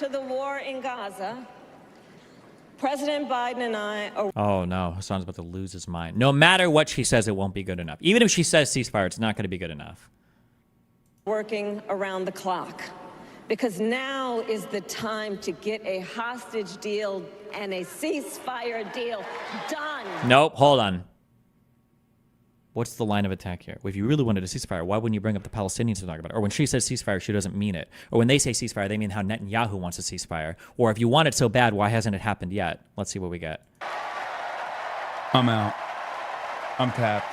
to the war in Gaza, President Biden and I are... Oh, no. Hasan's about to lose his mind. No matter what she says, it won't be good enough. Even if she says ceasefire, it's not going to be good enough. working around the clock, because now is the time to get a hostage deal and a ceasefire deal done. Nope, hold on. What's the line of attack here? If you really wanted a ceasefire, why wouldn't you bring up the Palestinians to talk about it? Or when she says ceasefire, she doesn't mean it. Or when they say ceasefire, they mean how Netanyahu wants a ceasefire. Or if you want it so bad, why hasn't it happened yet? Let's see what we get. I'm out. I'm tapped.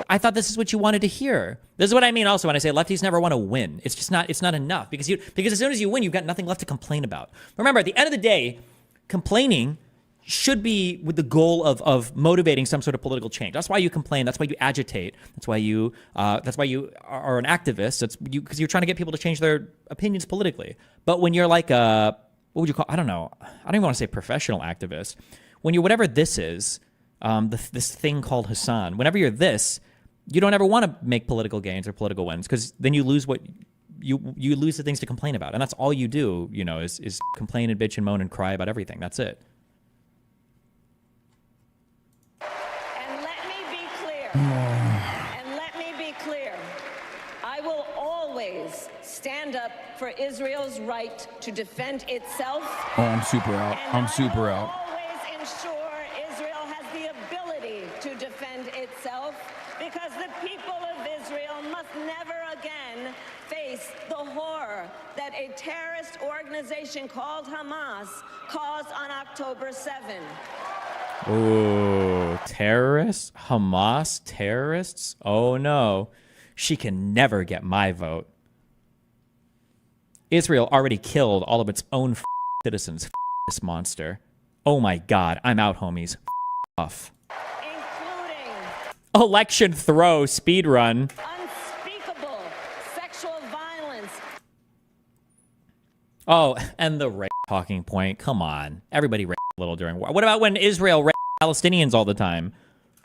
I thought this is what you wanted to hear. This is what I mean also when I say lefties never want to win. It's just not, it's not enough. Because as soon as you win, you've got nothing left to complain about. Remember, at the end of the day, complaining should be with the goal of motivating some sort of political change. That's why you complain. That's why you agitate. That's why you are an activist. That's because you're trying to get people to change their opinions politically. But when you're like a, what would you call? I don't know. I don't even want to say professional activist. When you're whatever this is, this thing called Hasan. Whenever you're this, you don't ever want to make political gains or political wins because then you lose what you lose the things to complain about, and that's all you do. You know, is complain and bitch and moan and cry about everything. That's it. And let me be clear, I will always stand up for Israel's right to defend itself. Oh, I'm super out. I'm super out. I will always ensure Israel has the ability to defend itself because the people of Israel must never again face the horror that a terrorist organization called Hamas caused on October 7. Ooh, terrorists? Hamas terrorists? Oh no, she can never get my vote. Israel already killed all of its own citizens. This monster. Oh my God, I'm out, homies. Off. Including election throw speed run. unspeakable sexual violence. Oh, and the rape talking point. Come on, everybody raped a little during war. What about when Israel raped Palestinians all the time?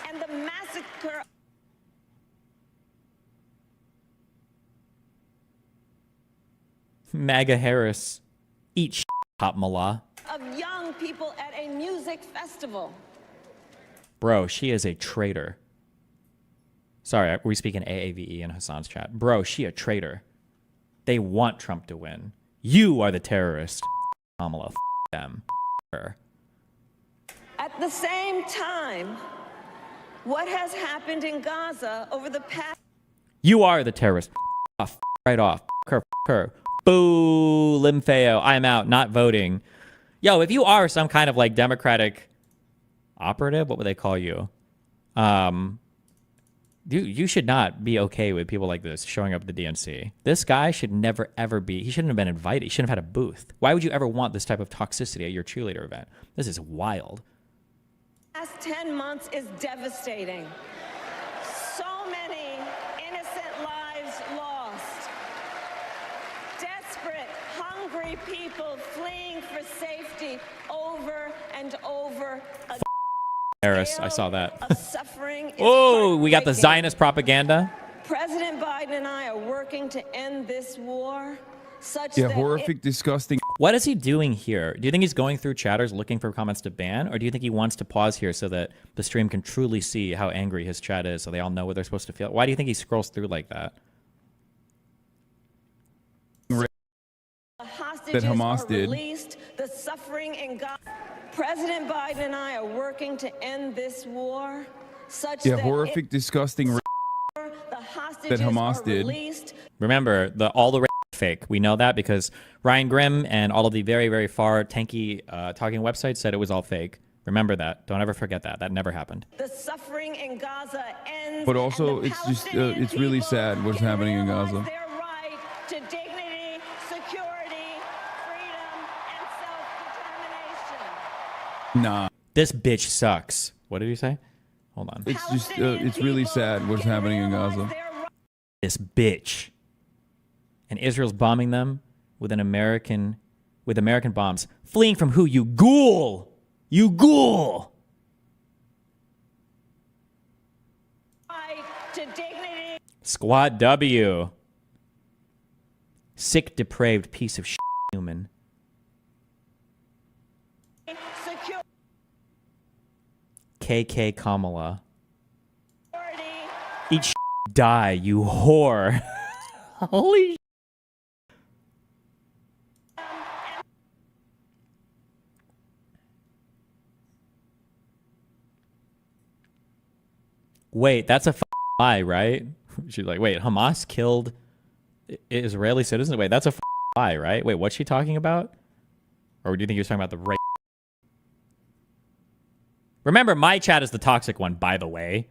And the massacre MAGA Harris. Eat shit, Pop Mallah. of young people at a music festival. Bro, she is a traitor. Sorry, we speak in AAVE in Hasan's chat. Bro, she a traitor. They want Trump to win. You are the terrorist. Kamala, them. Her. At the same time, what has happened in Gaza over the past... You are the terrorist. Off. Right off. Her. Boo, Limfeo. I'm out. Not voting. Yo, if you are some kind of like Democratic operative, what would they call you? You should not be okay with people like this showing up at the DNC. This guy should never, ever be. He shouldn't have been invited. He shouldn't have had a booth. Why would you ever want this type of toxicity at your cheerleader event? This is wild. Last 10 months is devastating. So many innocent lives lost. Desperate, hungry people fleeing for safety over and over again. Harris, I saw that. Of suffering. Oh, we got the Zionist propaganda. President Biden and I are working to end this war such Yeah, that horrific, disgusting. What is he doing here? Do you think he's going through chatters looking for comments to ban? Or do you think he wants to pause here so that the stream can truly see how angry his chat is so they all know what they're supposed to feel? Why do you think he scrolls through like that? the hostages that Hamas are did. released, the suffering in Gaza. President Biden and I are working to end this war such Yeah, that horrific, disgusting. the hostages that Hamas are did. released. Remember, all the fake. We know that because Ryan Grimm and all of the very, very far tanky talking websites said it was all fake. Remember that. Don't ever forget that. That never happened. The suffering in Gaza ends. But also, and the it's just, Palestinian it's really people sad what's can happening in realize Gaza. Their right to dignity, security, freedom, and self-determination. Nah. This bitch sucks. What did you say? Hold on. It's just, it's really sad what's happening in Gaza. This bitch. And Israel's bombing them with American bombs. Fleeing from who? You ghoul! You ghoul! Right to dignity. Squad W. Sick, depraved piece of shit human. KK Kamala. Authority. Eat die, you whore. Holy Wait, that's a lie, right? She's like, wait, Hamas killed Israeli citizens? Wait, that's a lie, right? Wait, what's she talking about? Or do you think he was talking about the rape? Remember, my chat is the toxic one, by the way.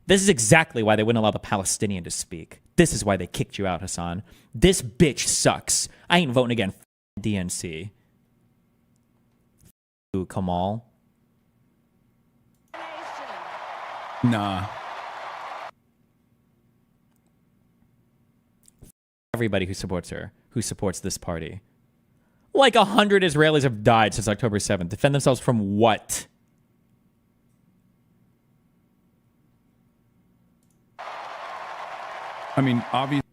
This is exactly why they wouldn't allow the Palestinian to speak. This is why they kicked you out, Hasan. This bitch sucks. I ain't voting again. DNC. Kamal. Nah. Everybody who supports her, who supports this party. Like 100 Israelis have died since October 7th. Defend themselves from what? I mean, obviously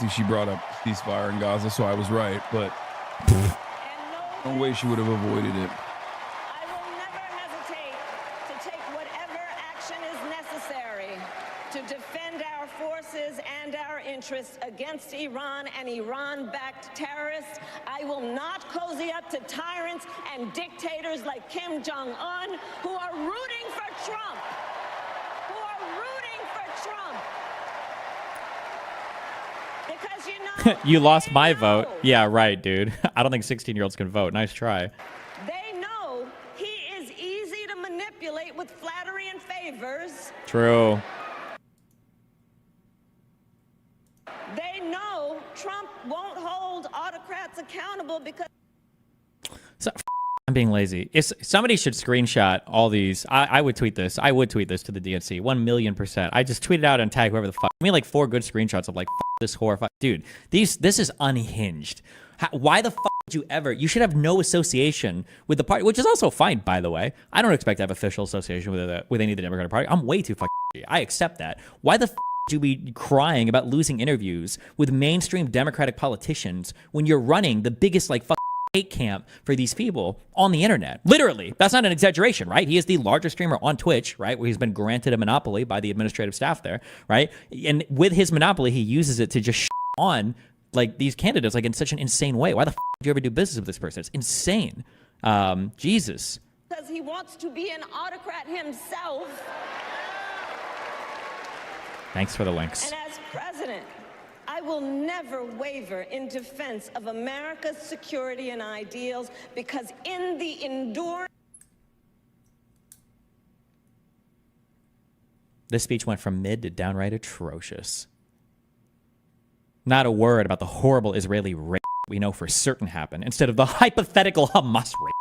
she brought up ceasefire in Gaza, so I was right, but no way she would have avoided it. I will never hesitate to take whatever action is necessary to defend our forces and our interests against Iran and Iran-backed terrorists. I will not cozy up to tyrants and dictators like Kim Jong-un who are rooting for Trump. Because you know, You lost my vote. Yeah, right, dude. I don't think 16-year-olds can vote. Nice try. They know he is easy to manipulate with flattery and favors. True. They know Trump won't hold autocrats accountable because... So, I'm being lazy. Somebody should screenshot all these. I would tweet this. I would tweet this to the DNC. 1,000,000%. I just tweet it out and tag whoever the fuck. I mean, like 4 good screenshots of like, this whore. Dude, this is unhinged. Why the fuck would you ever? You should have no association with the party, which is also fine, by the way. I don't expect to have official association with any of the Democratic Party. I'm way too fucking. I accept that. Why the fuck would you be crying about losing interviews with mainstream Democratic politicians when you're running the biggest like hate camp for these people on the internet? Literally, that's not an exaggeration, right? He is the largest streamer on Twitch, right? Where he's been granted a monopoly by the administrative staff there, right? And with his monopoly, he uses it to just on like these candidates like in such an insane way. Why the did you ever do business with this person? It's insane. Jesus. Because he wants to be an autocrat himself. Thanks for the links. And as president, I will never waver in defense of America's security and ideals because in the enduring... This speech went from mid to downright atrocious. Not a word about the horrible Israeli rape we know for certain happened, instead of the hypothetical Hamas rape.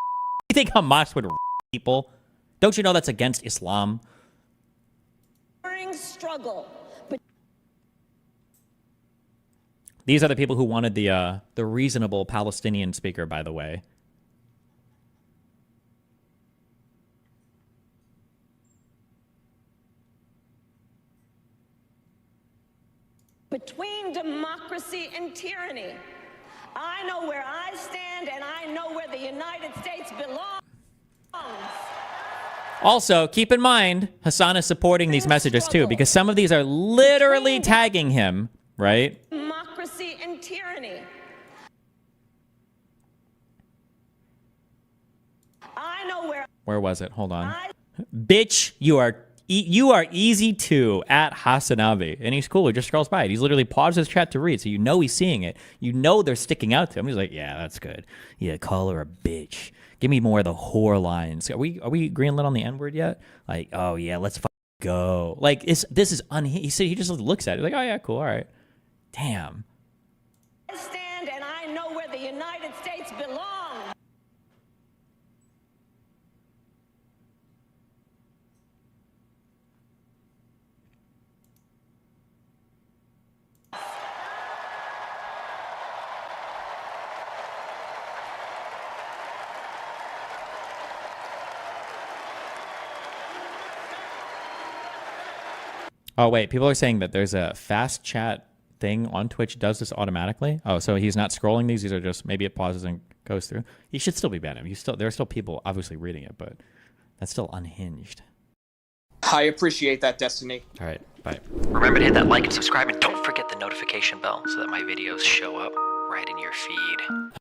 You think Hamas would rape people? Don't you know that's against Islam? struggle. These are the people who wanted the reasonable Palestinian speaker, by the way. Between democracy and tyranny. I know where I stand, and I know where the United States belongs. Also, keep in mind, Hasan is supporting these messages too, because some of these are literally tagging him, right? Democracy and tyranny. I know where. Where was it? Hold on. Bitch, you are easy to at Hasanabi. And he's cool. He just scrolls by it. He's literally paused his chat to read, so you know he's seeing it. You know they're sticking out to him. He's like, yeah, that's good. Yeah, call her a bitch. Give me more of the whore lines. Are we greenlit on the N-word yet? Like, oh yeah, let's go. Like, this is he said he just looks at it like, oh yeah, cool, all right. Damn. I stand and I know where the United States belongs. Oh wait, people are saying that there's a fast chat thing on Twitch does this automatically. Oh, so he's not scrolling these. These are just, maybe it pauses and goes through. He should still be banned. There are still people obviously reading it, but that's still unhinged. I appreciate that, Destiny. All right, bye. Remember to hit that like and subscribe, and don't forget the notification bell so that my videos show up right in your feed.